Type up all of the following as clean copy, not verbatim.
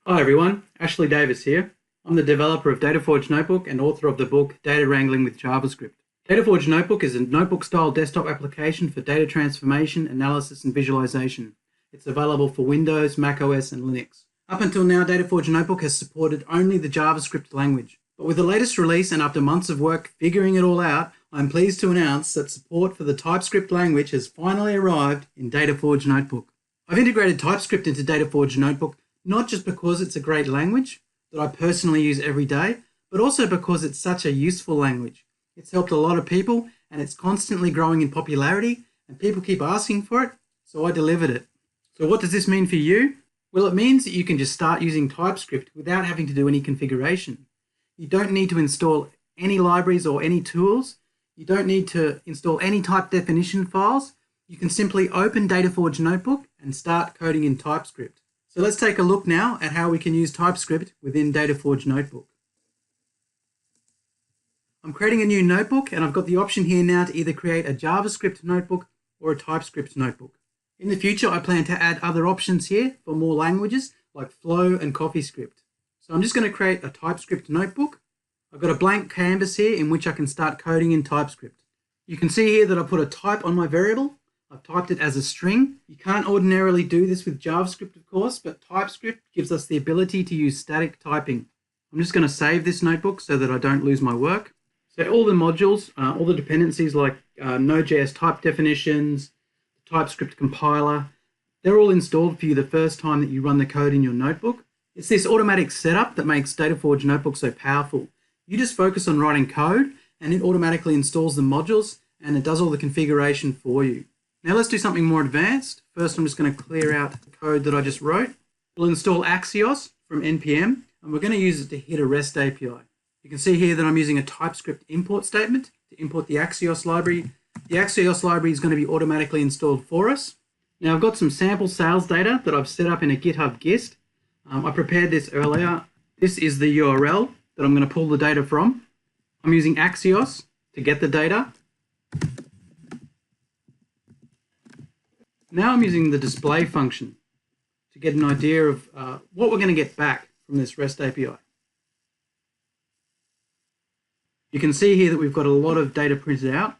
Hi everyone, Ashley Davis here. I'm the developer of DataForge Notebook and author of the book Data Wrangling with JavaScript. DataForge Notebook is a notebook-style desktop application for data transformation, analysis, and visualization. It's available for Windows, macOS, and Linux. Up until now, DataForge Notebook has supported only the JavaScript language. But with the latest release and after months of work figuring it all out, I'm pleased to announce that support for the TypeScript language has finally arrived in DataForge Notebook. I've integrated TypeScript into DataForge Notebook not just because it's a great language that I personally use every day, but also because it's such a useful language. It's helped a lot of people and it's constantly growing in popularity and people keep asking for it, so I delivered it. So what does this mean for you? Well, it means that you can just start using TypeScript without having to do any configuration. You don't need to install any libraries or any tools. You don't need to install any type definition files. You can simply open DataForge Notebook and start coding in TypeScript. So let's take a look now at how we can use TypeScript within DataForge Notebook. I'm creating a new notebook and I've got the option here now to either create a JavaScript notebook or a TypeScript notebook. In the future, I plan to add other options here for more languages like Flow and CoffeeScript. So I'm just going to create a TypeScript notebook. I've got a blank canvas here in which I can start coding in TypeScript. You can see here that I put a type on my variable. I've typed it as a string. You can't ordinarily do this with JavaScript, of course, but TypeScript gives us the ability to use static typing. I'm just going to save this notebook so that I don't lose my work. So all the modules, all the dependencies like Node.js type definitions, TypeScript compiler, they're all installed for you the first time that you run the code in your notebook. It's this automatic setup that makes DataForge Notebook so powerful. You just focus on writing code and it automatically installs the modules and it does all the configuration for you. Now let's do something more advanced. First, I'm just going to clear out the code that I just wrote. We'll install Axios from NPM, and we're going to use it to hit a REST API. You can see here that I'm using a TypeScript import statement to import the Axios library. The Axios library is going to be automatically installed for us. Now I've got some sample sales data that I've set up in a GitHub gist. I prepared this earlier. This is the URL that I'm going to pull the data from. I'm using Axios to get the data. Now I'm using the display function to get an idea of what we're going to get back from this REST API. You can see here that we've got a lot of data printed out.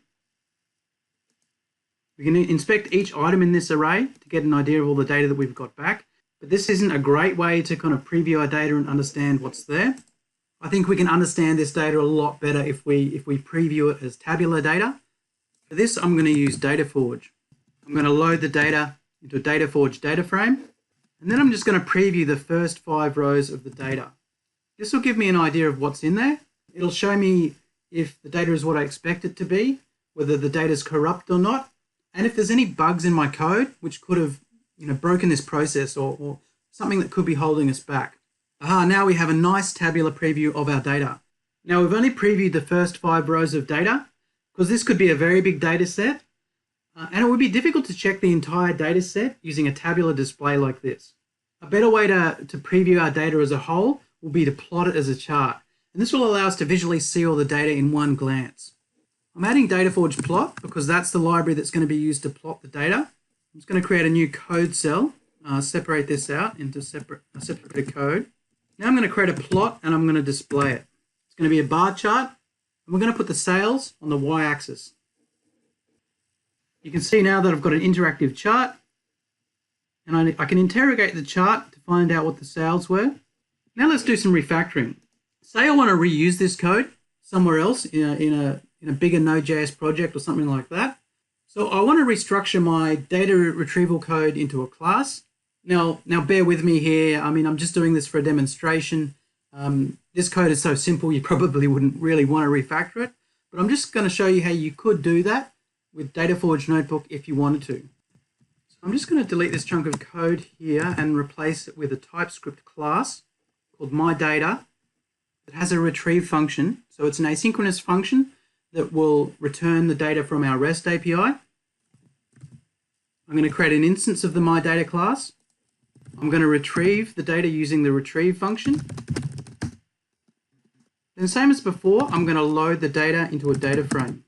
We can inspect each item in this array to get an idea of all the data that we've got back, but this isn't a great way to kind of preview our data and understand what's there. I think we can understand this data a lot better if we preview it as tabular data. For this, I'm going to use DataForge. I'm going to load the data into a DataForge data frame, and then I'm just going to preview the first 5 rows of the data. This will give me an idea of what's in there. It'll show me if the data is what I expect it to be, whether the data is corrupt or not, and if there's any bugs in my code which could have broken this process or something that could be holding us back. Now we have a nice tabular preview of our data. Now we've only previewed the first 5 rows of data because this could be a very big data set. And it would be difficult to check the entire data set using a tabular display like this. A better way to preview our data as a whole will be to plot it as a chart. And this will allow us to visually see all the data in one glance. I'm adding DataForge Plot because that's the library that's going to be used to plot the data. I'm just going to create a new code cell, separate this out into a separate code. Now I'm going to create a plot and I'm going to display it. It's going to be a bar chart, and we're going to put the sales on the y-axis. You can see now that I've got an interactive chart, and I can interrogate the chart to find out what the sales were. Now let's do some refactoring. Say I want to reuse this code somewhere else in a bigger Node.js project or something like that. So I want to restructure my data retrieval code into a class. Now bear with me here. I mean, I'm just doing this for a demonstration. This code is so simple you probably wouldn't really want to refactor it, but I'm just going to show you how you could do that with DataForge Notebook if you wanted to. So I'm just going to delete this chunk of code here and replace it with a TypeScript class called myData that has a retrieve function. So it's an asynchronous function that will return the data from our REST API. I'm going to create an instance of the myData class. I'm going to retrieve the data using the retrieve function. Then same as before, I'm going to load the data into a data frame.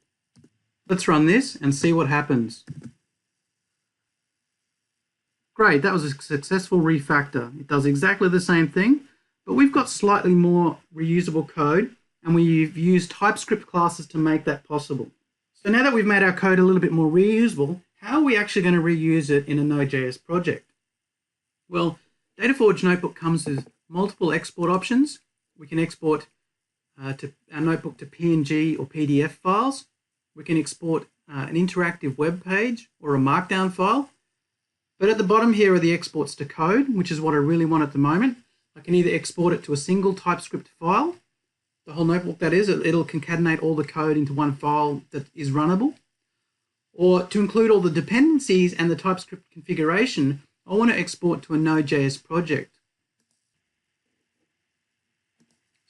Let's run this and see what happens. Great, that was a successful refactor. It does exactly the same thing, but we've got slightly more reusable code, and we've used TypeScript classes to make that possible. So now that we've made our code a little bit more reusable, how are we actually going to reuse it in a Node.js project? Well, Dataforge Notebook comes with multiple export options. We can export to our notebook to PNG or PDF files. We can export an interactive web page or a markdown file. But at the bottom here are the exports to code, which is what I really want at the moment. I can either export it to a single TypeScript file, the whole notebook that is, it'll concatenate all the code into one file that is runnable, or to include all the dependencies and the TypeScript configuration, I want to export to a Node.js project.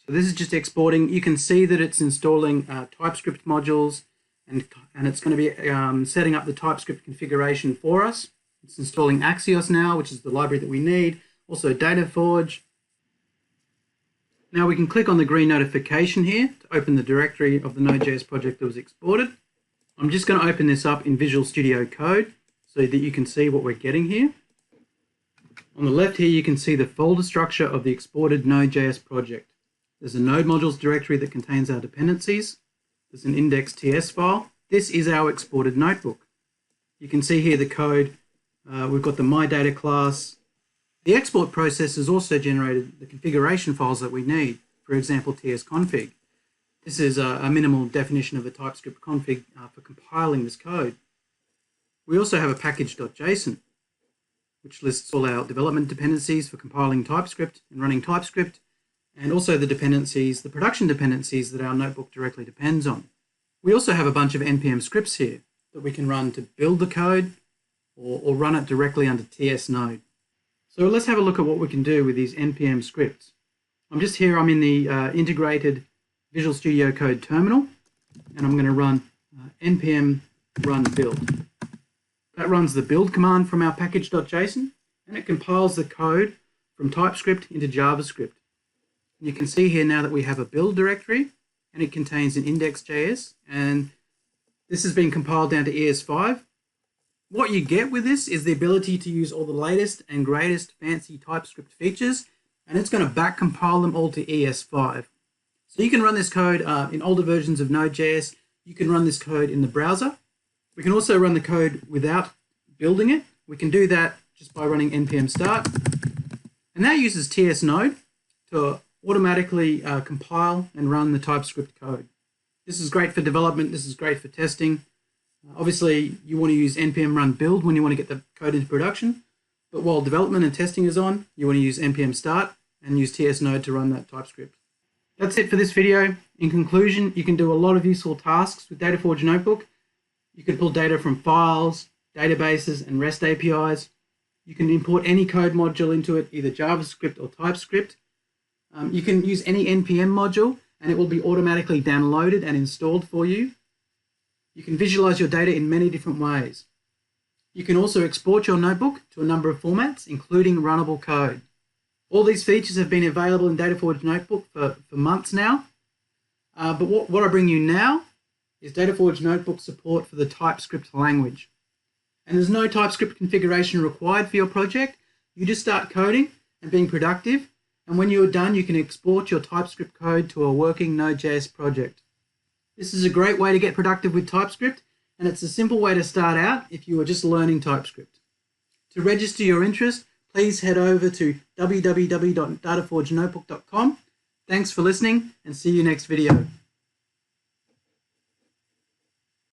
So this is just exporting. You can see that it's installing TypeScript modules, and it's going to be setting up the TypeScript configuration for us. It's installing Axios now, which is the library that we need. Also Dataforge. Now we can click on the green notification here to open the directory of the Node.js project that was exported. I'm just going to open this up in Visual Studio Code so that you can see what we're getting here. On the left here, you can see the folder structure of the exported Node.js project. There's a node modules directory that contains our dependencies. There's an index.ts file. This is our exported notebook. You can see here the code. We've got the MyData class. The export process has also generated the configuration files that we need, for example, tsconfig. This is a minimal definition of a TypeScript config for compiling this code. We also have a package.json, which lists all our development dependencies for compiling TypeScript and running TypeScript, and also the dependencies, the production dependencies that our notebook directly depends on. We also have a bunch of NPM scripts here that we can run to build the code or run it directly under TS Node. So let's have a look at what we can do with these NPM scripts. I'm in the integrated Visual Studio Code terminal, and I'm going to run npm run build. That runs the build command from our package.json, and it compiles the code from TypeScript into JavaScript. And you can see here now that we have a build directory, and it contains an index.js, and this has been compiled down to ES5. What you get with this is the ability to use all the latest and greatest fancy TypeScript features, and it's going to back compile them all to ES5. So you can run this code in older versions of Node.js. You can run this code in the browser. We can also run the code without building it. We can do that just by running npm start. And that uses TS Node to automatically compile and run the TypeScript code. This is great for development. This is great for testing. Obviously, you want to use npm run build when you want to get the code into production. But while development and testing is on, you want to use npm start and use TS Node to run that TypeScript. That's it for this video. In conclusion, you can do a lot of useful tasks with Dataforge Notebook. You can pull data from files, databases, and REST APIs. You can import any code module into it, either JavaScript or TypeScript. You can use any NPM module, and it will be automatically downloaded and installed for you. You can visualize your data in many different ways. You can also export your notebook to a number of formats, including runnable code. All these features have been available in Dataforge Notebook for months now. But what I bring you now is Dataforge Notebook support for the TypeScript language. And there's no TypeScript configuration required for your project. You just start coding and being productive. And when you're done, you can export your TypeScript code to a working Node.js project. This is a great way to get productive with TypeScript, and it's a simple way to start out if you are just learning TypeScript. To register your interest, please head over to www.dataforgenotebook.com. Thanks for listening, and see you next video.